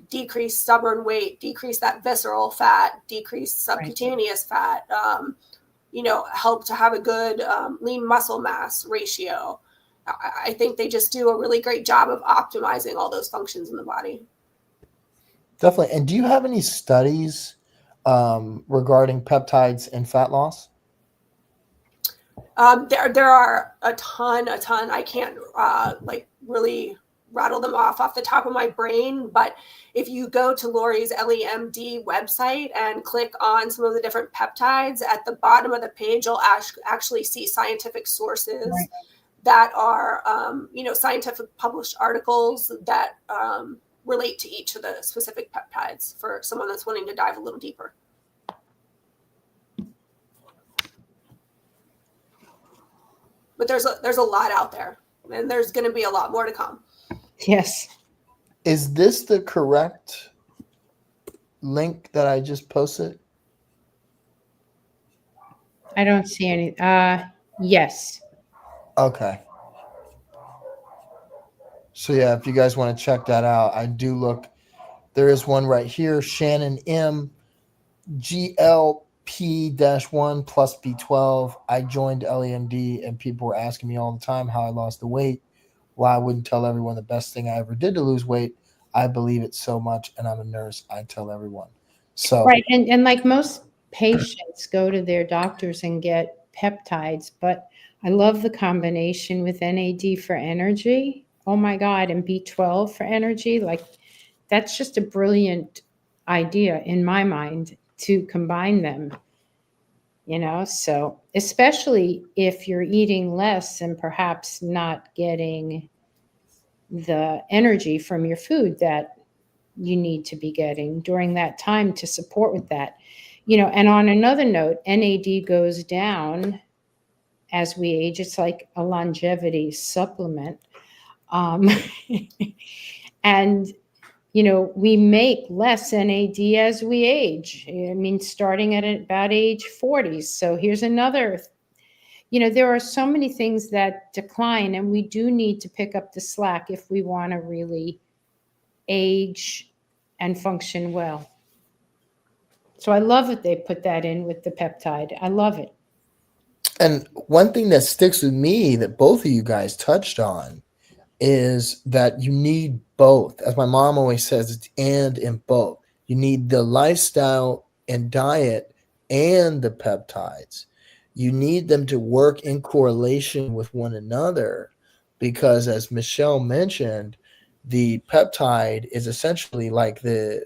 decrease stubborn weight, decrease that visceral fat, decrease subcutaneous fat, help to have a good lean muscle mass ratio. I think they just do a really great job of optimizing all those functions in the body. Definitely. And do you have any studies regarding peptides and fat loss? There are a ton. I can't really rattle them off the top of my brain, but if you go to Lori's LEMD website and click on some of the different peptides, at the bottom of the page, you'll actually see scientific sources that are, scientific published articles that relate to each of the specific peptides for someone that's wanting to dive a little deeper. But there's a lot out there, and there's going to be a lot more to come. Yes. Is this the correct link that I just posted? I don't see any. Yes. Okay. So yeah, if you guys want to check that out, I do look. There is one right here, Shannon M, GLP-1 plus B12. I joined LEMD and people were asking me all the time how I lost the weight. Well, I wouldn't tell everyone the best thing I ever did to lose weight. I believe it so much, and I'm a nurse. I tell everyone. So right, and like most patients go to their doctors and get peptides, but I love the combination with NAD for energy. Oh my God, and B12 for energy. Like that's just a brilliant idea in my mind to combine them. So especially if you're eating less and perhaps not getting the energy from your food that you need to be getting during that time to support with that. And on another note, NAD goes down as we age. It's like a longevity supplement. And we make less NAD as we age. I mean, starting at about age 40. So here's another, there are so many things that decline, and we do need to pick up the slack if we want to really age and function well. So I love that they put that in with the peptide. I love it. And one thing that sticks with me that both of you guys touched on is that you need both. As my mom always says, it's and in both. You need the lifestyle and diet and the peptides. You need them to work in correlation with one another because, as Michelle mentioned, the peptide is essentially like the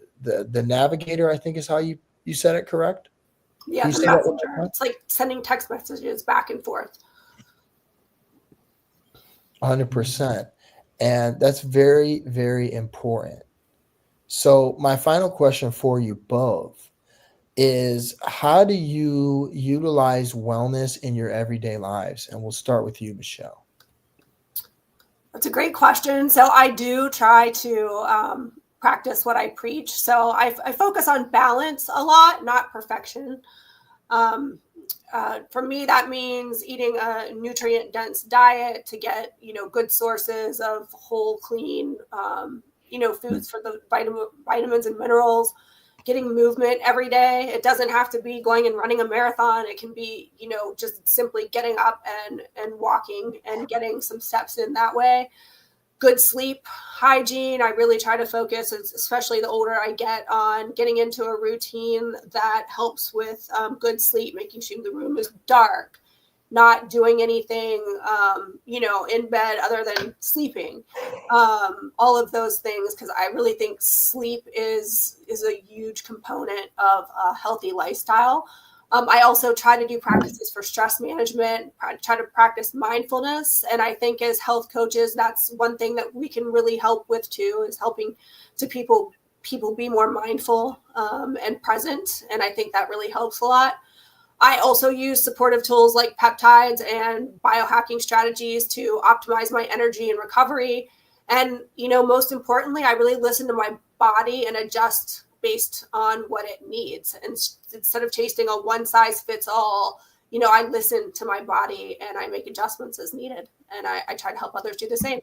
navigator, I think is how you said it, correct? Yeah, the messenger. It's like sending text messages back and forth. 100%. And that's very, very important. So my final question for you both is, how do you utilize wellness in your everyday lives? And we'll start with you, Michelle. That's a great question. So I do try to practice what I preach. So I focus on balance a lot, not perfection. For me, that means eating a nutrient-dense diet to get, good sources of whole, clean, foods for the vitamins and minerals, getting movement every day. It doesn't have to be going and running a marathon. It can be, just simply getting up and walking and getting some steps in that way. Good sleep, hygiene. I really try to focus, especially the older I get, on getting into a routine that helps with good sleep, making sure the room is dark, not doing anything, in bed other than sleeping. All of those things, because I really think sleep is a huge component of a healthy lifestyle. I also try to do practices for stress management, try to practice mindfulness. And I think as health coaches, that's one thing that we can really help with too, is helping to people be more mindful and present. And I think that really helps a lot. I also use supportive tools like peptides and biohacking strategies to optimize my energy and recovery. And, most importantly, I really listen to my body and adjust based on what it needs. And instead of chasing a one size fits all, I listen to my body and I make adjustments as needed. And I try to help others do the same.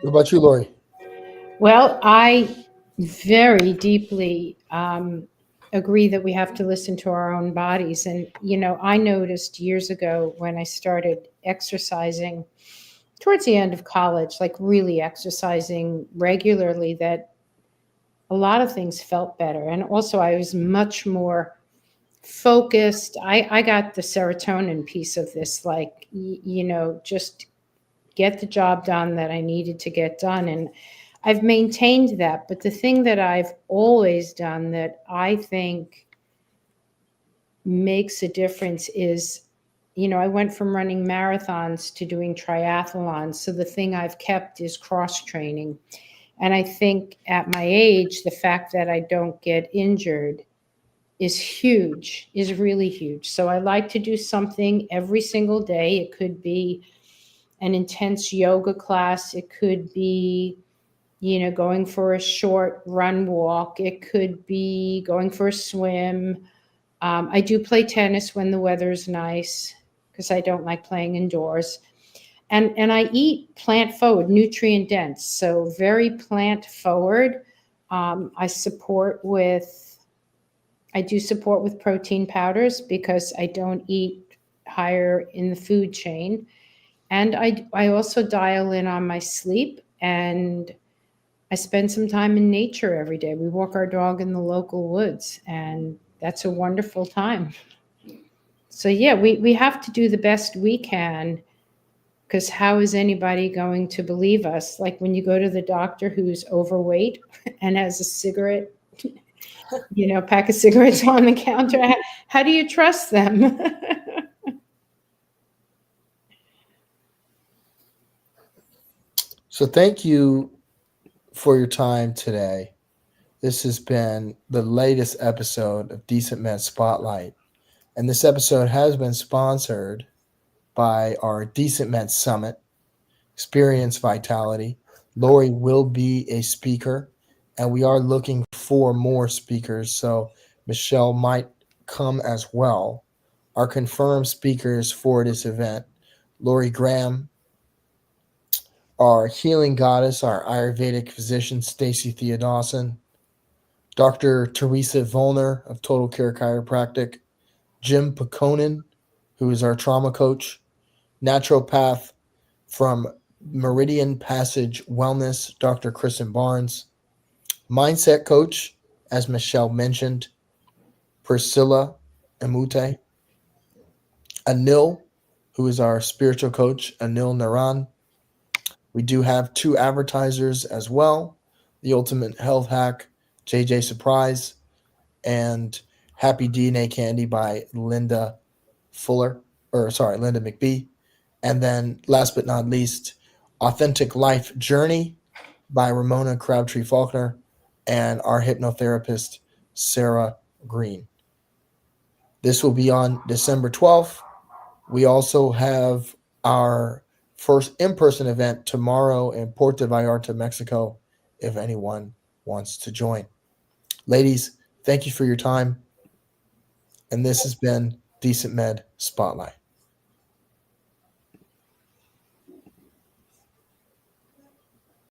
What about you, Lori? Well, I very deeply agree that we have to listen to our own bodies. And, I noticed years ago when I started exercising towards the end of college, like really exercising regularly, that a lot of things felt better. And also, I was much more focused. I got the serotonin piece of this, like, just get the job done that I needed to get done. And I've maintained that. But the thing that I've always done that I think makes a difference is, I went from running marathons to doing triathlons. So the thing I've kept is cross training. And I think at my age, the fact that I don't get injured is huge, is really huge. So I like to do something every single day. It could be an intense yoga class. It could be, going for a short run walk. It could be going for a swim. I do play tennis when the weather's nice because I don't like playing indoors. And I eat plant forward, nutrient dense, so very plant forward. I do support with protein powders because I don't eat higher in the food chain. And I also dial in on my sleep, and I spend some time in nature every day. We walk our dog in the local woods, and that's a wonderful time. So yeah, we have to do the best we can, because how is anybody going to believe us? Like when you go to the doctor who's overweight and has a cigarette, pack of cigarettes on the counter, how do you trust them? So thank you for your time today. This has been the latest episode of DecentMed Spotlight. And this episode has been sponsored by our DecentMed Summit, Experience Vitality. Lori will be a speaker, and we are looking for more speakers, so Michelle might come as well. Our confirmed speakers for this event: Lori Graham, our healing goddess, our Ayurvedic physician, Stacy Theodosson, Dr. Teresa Volner of Total Care Chiropractic, Jim Pekonen, who is our trauma coach, naturopath from Meridian Passage Wellness, Dr. Kristen Barnes, mindset coach, as Michelle mentioned, Priscilla Amute, Anil, who is our spiritual coach, Anil Naran. We do have two advertisers as well: The Ultimate Health Hack, JJ Surprise, and Happy DNA Candy by Linda McBee. And then last but not least, Authentic Life Journey by Ramona Crabtree Faulkner and our hypnotherapist, Sarah Green. This will be on December 12th. We also have our first in-person event tomorrow in Puerto Vallarta, Mexico, if anyone wants to join. Ladies, thank you for your time. And this has been DecentMed Spotlight.